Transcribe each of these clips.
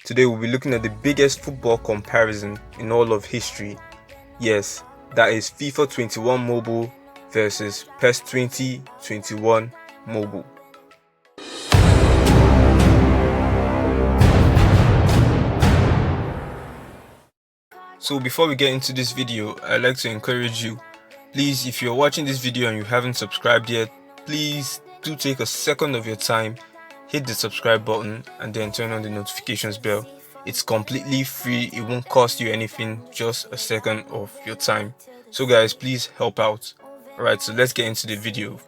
Today we'll be looking at the biggest football comparison in all of history. Yes, that is FIFA 21 Mobile versus PES 2021 Mobile. So before we get into this video, I'd like to encourage you, please, if you're watching this video and you haven't subscribed yet, please do take a second of your time, hit the subscribe button and then turn on the notifications bell. It's completely free, it won't cost you anything, just a second of your time. So guys, please help out. Alright, so let's get into the video.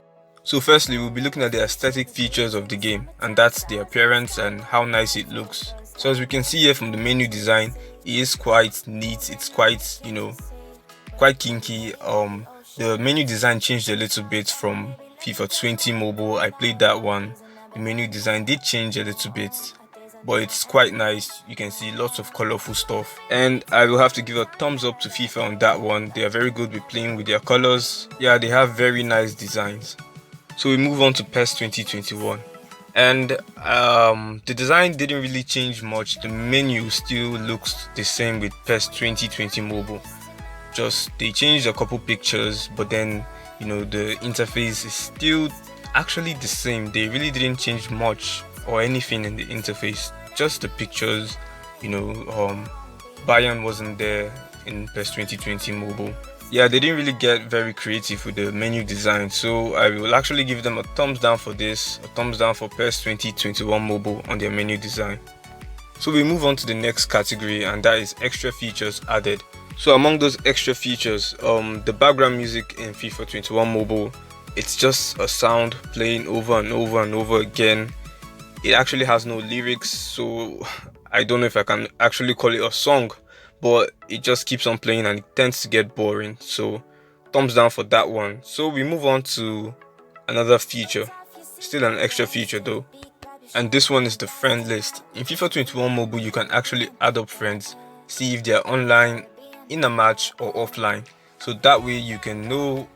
So firstly, we'll be looking at the aesthetic features of the game, and that's the appearance and how nice it looks. So as we can see here from the menu design, it is quite neat, it's quite, quite kinky. The menu design changed a little bit from FIFA 20 Mobile. I played that one. The menu design did change a little bit, but it's quite nice. You can see lots of colorful stuff, and I will have to give a thumbs up to FIFA on that one. They are very good with playing with their colors. Yeah, they have very nice designs. So we move on to PES 2021, and the design didn't really change much. The menu still looks the same with PES 2020 Mobile, just they changed a couple pictures, but then the interface is still actually the same. They really didn't change much or anything in the interface, just the pictures. Bayern wasn't there in PES 2020 Mobile. Yeah, they didn't really get very creative with the menu design, so I will actually give them a thumbs down for this, a thumbs down for PES 2021 Mobile on their menu design. So we move on to the next category, and that is extra features added. So among those extra features, the background music in FIFA 21 Mobile, it's just a sound playing over and over and over again. It actually has no lyrics, so I don't know if I can actually call it a song, but it just keeps on playing and it tends to get boring, so thumbs down for that one. So we move on to another feature, still an extra feature though, and this one is the friend list. In FIFA 21 Mobile, you can actually add up friends, see if they are online, in a match or offline, so that way you can know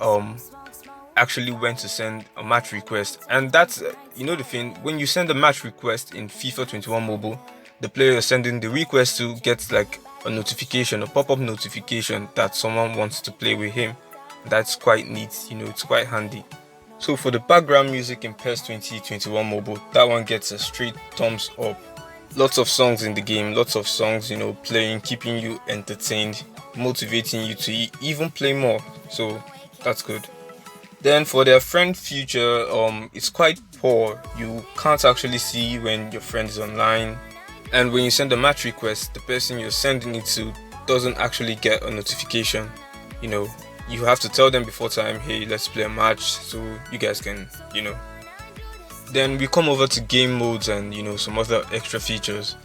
actually when to send a match request. And that's the thing, when you send a match request in FIFA 21 Mobile, the player you're sending the request to gets like a notification, a pop-up notification that someone wants to play with him. That's quite neat, it's quite handy. So for the background music in PES 2021 Mobile, that one gets a straight thumbs up. Lots of songs in the game, lots of songs playing, keeping you entertained, motivating you to even play more, so that's good. Then for their friend feature, it's quite poor. You can't actually see when your friend is online, and when you send a match request, the person you're sending it to doesn't actually get a notification. You have to tell them before time, hey, let's play a match, so you guys can Then we come over to game modes and some other extra features.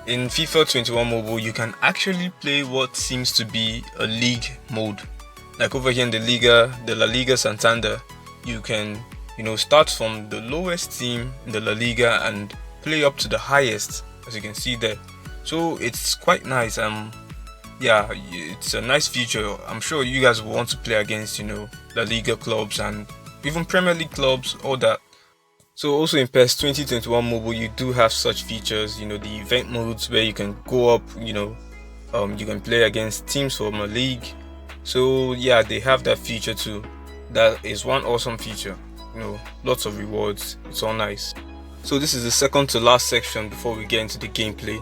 In FIFA 21 Mobile, you can actually play what seems to be a league mode. Like over here in the La Liga Santander, you can start from the lowest team in the La Liga and play up to the highest, as you can see there. So it's quite nice. Yeah, it's a nice feature. I'm sure you guys will want to play against La Liga clubs and even Premier League clubs, all that. So also in PES 2021 Mobile, you do have such features, the event modes where you can go up, you can play against teams from a league. So yeah, they have that feature too. That is one awesome feature. Lots of rewards. It's all nice. So this is the second to last section before we get into the gameplay,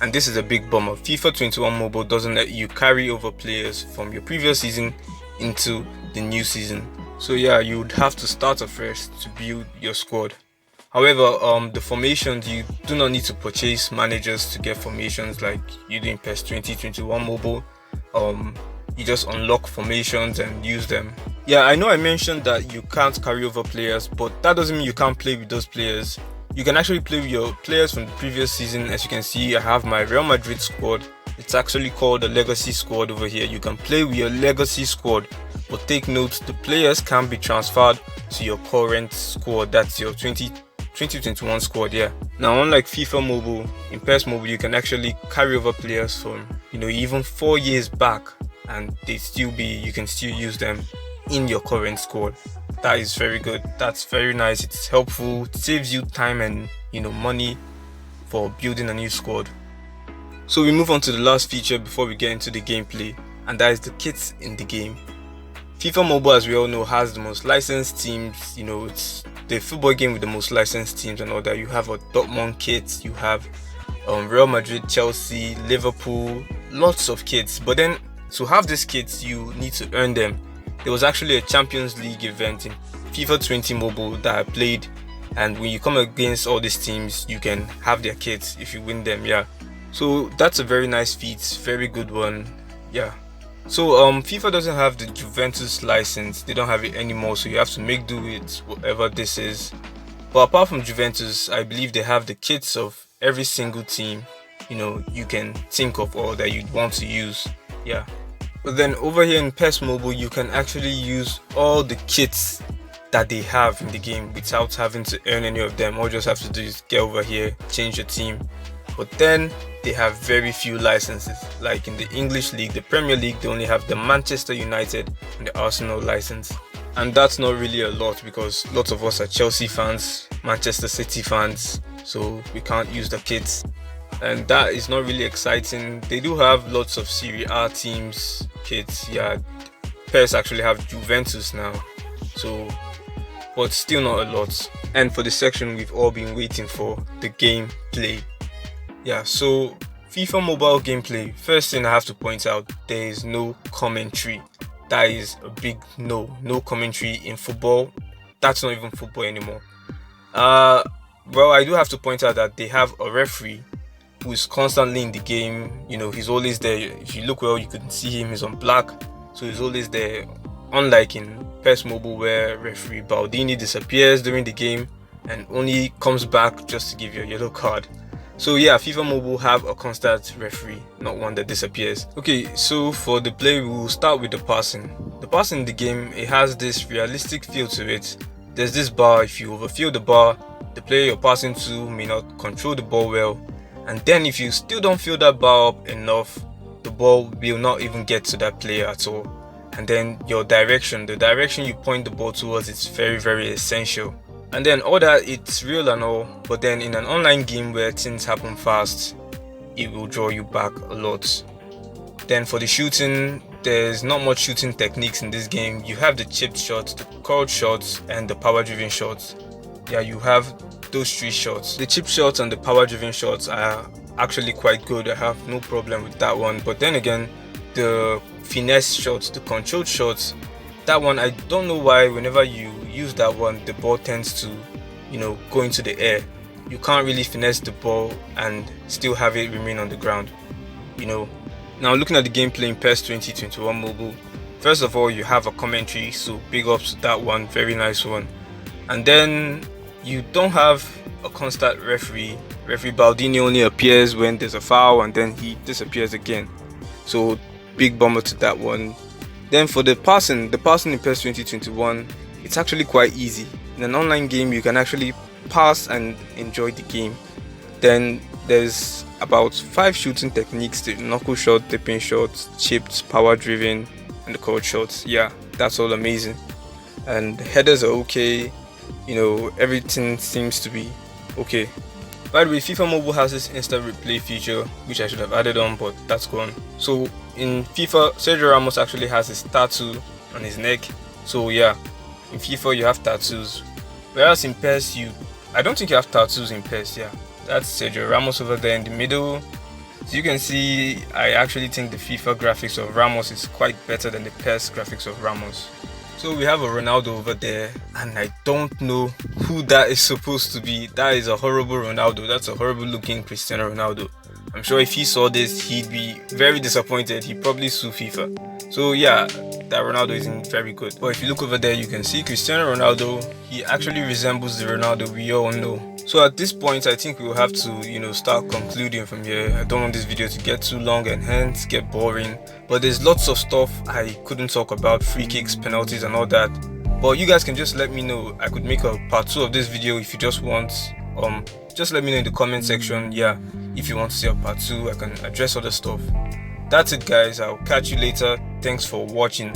and this is a big bummer. FIFA 21 Mobile doesn't let you carry over players from your previous season into the new season. So yeah, you would have to start afresh to build your squad. However, the formations, you do not need to purchase managers to get formations like you do in PES 2021 Mobile. You just unlock formations and use them. Yeah, I know I mentioned that you can't carry over players, but that doesn't mean you can't play with those players. You can actually play with your players from the previous season. As you can see, I have my Real Madrid squad. It's actually called the Legacy Squad over here. You can play with your Legacy squad, but take note, the players can be transferred to your current squad. That's your 2021 squad. Yeah. Now, unlike FIFA Mobile, in PES Mobile, you can actually carry over players from even 4 years back, and you can still use them in your current squad. That is very good. That's very nice. It's helpful. It saves you time and money for building a new squad. So we move on to the last feature before we get into the gameplay, and that is the kits in the game. FIFA Mobile, as we all know, has the most licensed teams. You know, it's the football game with the most licensed teams and all that. You have a Dortmund kit, you have Real Madrid, Chelsea, Liverpool, lots of kits. But then to have these kits, you need to earn them. There was actually a Champions League event in FIFA 20 Mobile that I played, and when you come against all these teams, you can have their kits if you win them. Yeah, so that's a very nice feat, very good one. Yeah. So FIFA doesn't have the Juventus license, they don't have it anymore, so you have to make do with whatever this is. But apart from Juventus, I believe they have the kits of every single team, you know, you can think of or that you'd want to use. Yeah. But then over here in PES Mobile, you can actually use all the kits that they have in the game without having to earn any of them. All you just have to do is get over here, change your team. But then they have very few licenses. Like in the English League, the Premier League, they only have the Manchester United and the Arsenal license. And that's not really a lot because lots of us are Chelsea fans, Manchester City fans, so we can't use the kits. And that is not really exciting. They do have lots of Serie A teams kits. Yeah, PES actually have Juventus now, so but still not a lot. And for the section we've all been waiting for, the gameplay. Yeah, so FIFA Mobile gameplay, first thing I have to point out, there is no commentary. That is a big no commentary in football. That's not even football anymore. Well, I do have to point out that they have a referee who is constantly in the game. You know, he's always there. If you look well, you can see him, he's on black, so he's always there. Unlike in PES Mobile, where referee Baldini disappears during the game and only comes back just to give you a yellow card. So yeah, FIFA Mobile have a constant referee, not one that disappears. Okay, so for the play, we'll start with the passing. The passing in the game, it has this realistic feel to it. There's this bar. If you overfill the bar, the player you're passing to may not control the ball well, and then if you still don't fill that bar up enough, the ball will not even get to that player at all. And then your direction, the direction you point the ball towards, is very essential. And then all that, it's real and all, but then in an online game where things happen fast, it will draw you back a lot. Then for the shooting, there's not much shooting techniques in this game. You have the chipped shots, the curled shots, and the power driven shots. Yeah, you have those three shots. The chip shots and the power driven shots are actually quite good. I have no problem with that one. But then again, the finesse shots, the controlled shots, that one, I don't know why whenever you use that one, the ball tends to, you know, go into the air. You can't really finesse the ball and still have it remain on the ground, you know. Now looking at the gameplay in PES 2021 Mobile, first of all, you have a commentary, so big ups to that one, very nice one. And then you don't have a constant referee. Referee Baldini only appears when there's a foul and then he disappears again, so big bummer to that one. Then for the passing in PES 2021, it's actually quite easy. In an online game, you can actually pass and enjoy the game. Then there's about 5 shooting techniques: the knuckle shot, the pin shot, chipped, power driven, and the curled shots. Yeah, that's all amazing. And headers are okay. You know, everything seems to be okay. By the way, FIFA Mobile has this instant replay feature, which I should have added on, but that's gone. So in FIFA, Sergio Ramos actually has his tattoo on his neck. So yeah, in FIFA you have tattoos, whereas in PES I don't think you have tattoos in PES. Yeah, that's Sergio Ramos over there in the middle. So you can see, I actually think the FIFA graphics of Ramos is quite better than the PES graphics of Ramos. So we have a Ronaldo over there, and I don't know who that is supposed to be. That is a horrible Ronaldo. That's a horrible looking Cristiano Ronaldo. I'm sure if he saw this, he'd be very disappointed. He'd probably sue FIFA. So yeah, that Ronaldo isn't very good. But if you look over there, you can see Cristiano Ronaldo. He actually resembles the Ronaldo we all know. So at this point, I think we'll have to, you know, start concluding from here. I don't want this video to get too long and hence get boring. But there's lots of stuff I couldn't talk about, free kicks, penalties and all that. But you guys can just let me know. I could make a part 2 of this video if you just want. Just let me know in the comment section. Yeah, if you want to see a part 2, I can address other stuff. That's it guys, I'll catch you later. Thanks for watching.